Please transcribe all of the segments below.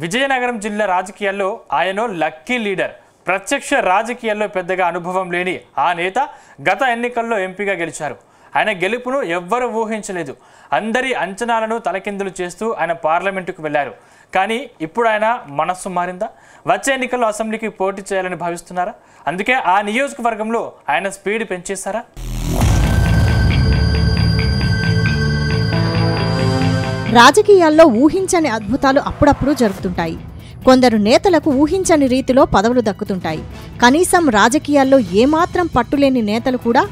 విజయనగరం జిల్లా రాజకీయాల్లో ఆయనో lucky leader. ప్రత్యక్ష రాజకీయాల్లో పెద్దగా అనుభవం లేని ఆ నేత గత ఎన్నికల్లో ఎంపీగా గెలిచారు. ఆయన గెలుపును ఎవ్వరూ ఊహించలేదు. అందరి అంచనాలను తలకిందులు చేస్తూ ఆయన పార్లమెంటుకు వెళ్లారు. కానీ ఇప్పుడు ఆయన మనస్సు మారిందా? వచ్చే ఎన్నికల్లో అసెంబ్లీకి పోటీ చేయాలని భావిస్తున్నారా? అందుకే ఆ నియోజకవర్గంలో ఆయన స్పీడ్ పెంచేశారా? రాజకీయాల్లో ఊహించని అద్భుతాలు అప్పుడప్పుడు జరుగుతుంటాయి. కొందరు నేతలకు ఊహించని రీతిలో పదవులు దక్కుతుంటాయి. కనీసం రాజకీయాల్లో ఏమాత్రం పట్టులేని నేతలు కూడా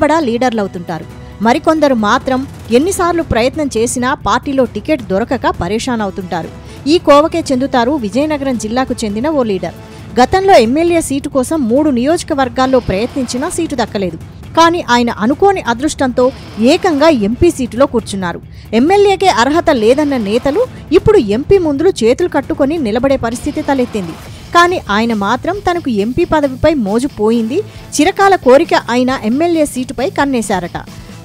బడా లీడర్లవుతుంటారు. మరికొందరు మాత్రం ఎన్నిసార్లు ప్రయత్నం చేసినా పార్టీలో టికెట్ దొరకక పరేషాన్ అవుతుంటారు. ఈ కోవకే చెందుతారు విజయనగరం జిల్లాకు చెందిన ఓ లీడర్. గతంలో ఎమ్మెల్యే సీటు కోసం 3 నియోజకవర్గాల్లో ప్రయత్నించినా సీటు దక్కలేదు. కానీ ఆయన అనుకోని అదృష్టంతో ఏకంగా ఎంపీ సీటులో కూర్చున్నారు. ఎమ్మెల్యేకే అర్హత లేదన్న నేతలు ఇప్పుడు ఎంపీ ముందు చేతులు కట్టుకొని నిలబడే పరిస్థితి తలెత్తింది. కానీ ఆయన మాత్రం తనకు ఎంపీ పదవిపై మోజు పోయింది. చిరకాల కోరిక అయిన ఎమ్మెల్యే సీటుపై కన్నేశారట.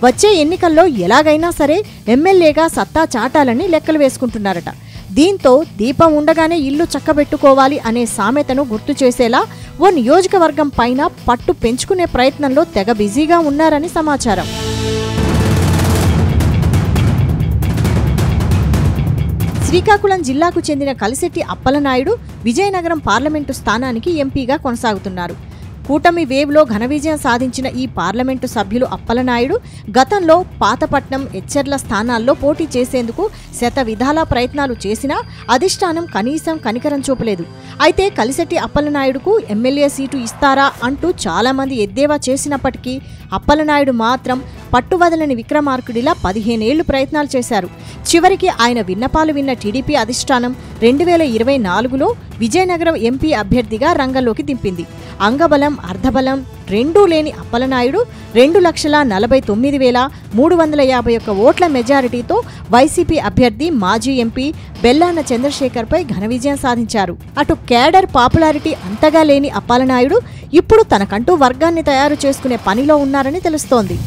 వచ్చే ఎన్నికల్లో ఎలాగైనా సరే ఎమ్మెల్యేగా సత్తా చాటాలని లెక్కలు వేసుకుంటున్నారట. దీంతో దీపం ఉండగానే ఇల్లు చక్కబెట్టుకోవాలి అనే సామెతను గుర్తు చేసేలా ఓ నియోజకవర్గం పైన పట్టు పెంచుకునే ప్రయత్నంలో తెగ బిజీగా ఉన్నారని సమాచారం. శ్రీకాకుళం జిల్లాకు చెందిన కలిశెట్టి అప్పలనాయుడు విజయనగరం పార్లమెంటు స్థానానికి ఎంపీగా కొనసాగుతున్నారు. కూటమి వేవ్లో ఘన విజయం సాధించిన ఈ పార్లమెంటు సభ్యులు అప్పలనాయుడు గతంలో పాతపట్నం, ఎచ్చెర్ల స్థానాల్లో పోటీ చేసేందుకు శతవిధాల ప్రయత్నాలు చేసినా అధిష్టానం కనీసం కనికరం చూపలేదు. అయితే కలిశెట్టి అప్పలనాయుడుకు ఎమ్మెల్యే సీటు ఇస్తారా అంటూ చాలామంది ఎద్దేవా చేసినప్పటికీ అప్పలనాయుడు మాత్రం పట్టువదలని విక్రమార్కుడిలా 15 ఏళ్లు ప్రయత్నాలు చేశారు. చివరికి ఆయన విన్నపాలు విన్న టీడీపీ అధిష్టానం 2024లో విజయనగరం ఎంపీ అభ్యర్థిగా రంగంలోకి దింపింది. అంగబలం అర్ధబలం రెండూ లేని అప్పలనాయుడు 2,49,351 ఓట్ల మెజారిటీతో వైసీపీ అభ్యర్థి మాజీ ఎంపీ బెల్లాన చంద్రశేఖర్పై ఘన విజయం సాధించారు. అటు కేడర్ పాపులారిటీ అంతగా లేని అప్పలనాయుడు ఇప్పుడు తనకంటూ వర్గాన్ని తయారు చేసుకునే పనిలో ఉన్నారని తెలుస్తోంది.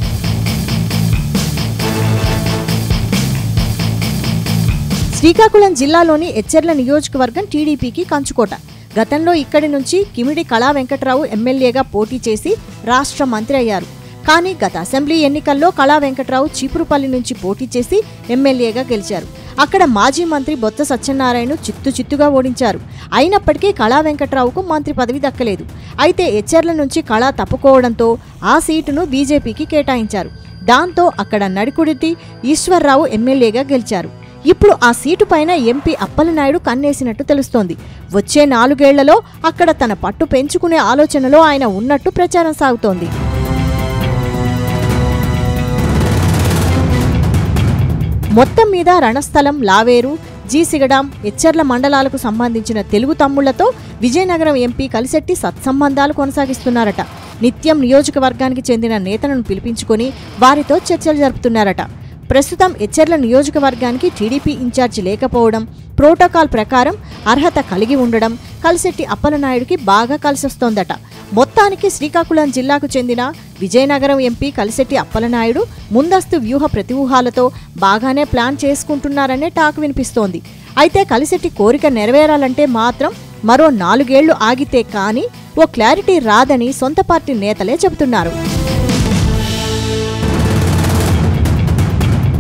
శ్రీకాకుళం జిల్లాలోని ఎచ్చెర్ల నియోజకవర్గం టీడీపీకి కంచుకోట. గతంలో ఇక్కడి నుంచి కిమిడి కళా వెంకట్రావు ఎమ్మెల్యేగా పోటీ చేసి రాష్ట్ర మంత్రి అయ్యారు. కానీ గత అసెంబ్లీ ఎన్నికల్లో కళా వెంకట్రావు చీపురుపల్లి నుంచి పోటీ చేసి ఎమ్మెల్యేగా గెలిచారు. అక్కడ మాజీ మంత్రి బొత్స సత్యనారాయణ చిత్తుగా ఓడించారు. అయినప్పటికీ కళా వెంకట్రావుకు మంత్రి పదవి దక్కలేదు. అయితే ఎచ్చెర్ల నుంచి కళా తప్పుకోవడంతో ఆ సీటును బీజేపీకి కేటాయించారు. దాంతో అక్కడ నడికుడితి ఈశ్వర్రావు ఎమ్మెల్యేగా గెలిచారు. ఇప్పుడు ఆ సీటు పైన ఎంపీ అప్పలనాయుడు కన్నేసినట్టు తెలుస్తోంది. వచ్చే 4 ఏళ్లలో అక్కడ తన పట్టు పెంచుకునే ఆలోచనలో ఆయన ఉన్నట్టు ప్రచారం సాగుతోంది. మొత్తం మీద రణస్థలం, లావేరు, జీసిగడాం, ఎచ్చెర్ల మండలాలకు సంబంధించిన తెలుగు తమ్ముళ్లతో విజయనగరం ఎంపీ కలిశెట్టి సత్సంబంధాలు కొనసాగిస్తున్నారట. నిత్యం నియోజకవర్గానికి చెందిన నేతలను పిలిపించుకొని వారితో చర్చలు జరుపుతున్నారట. ప్రస్తుతం ఎచ్చెర్ల నియోజకవర్గానికి టీడీపీ ఇన్ఛార్జి లేకపోవడం, ప్రోటోకాల్ ప్రకారం అర్హత కలిగి ఉండడం కలిశెట్టి అప్పలనాయుడికి బాగా కలిసొస్తోందట. మొత్తానికి శ్రీకాకుళం జిల్లాకు చెందిన విజయనగరం ఎంపీ కలిశెట్టి అప్పలనాయుడు ముందస్తు వ్యూహ ప్రతివ్యూహాలతో బాగానే ప్లాన్ చేసుకుంటున్నారనే టాక్ వినిపిస్తోంది. అయితే కలిశెట్టి కోరిక నెరవేరాలంటే మాత్రం మరో 4 ఏళ్లు ఆగితే కానీ ఓ క్లారిటీ రాదని సొంత పార్టీ నేతలే చెబుతున్నారు.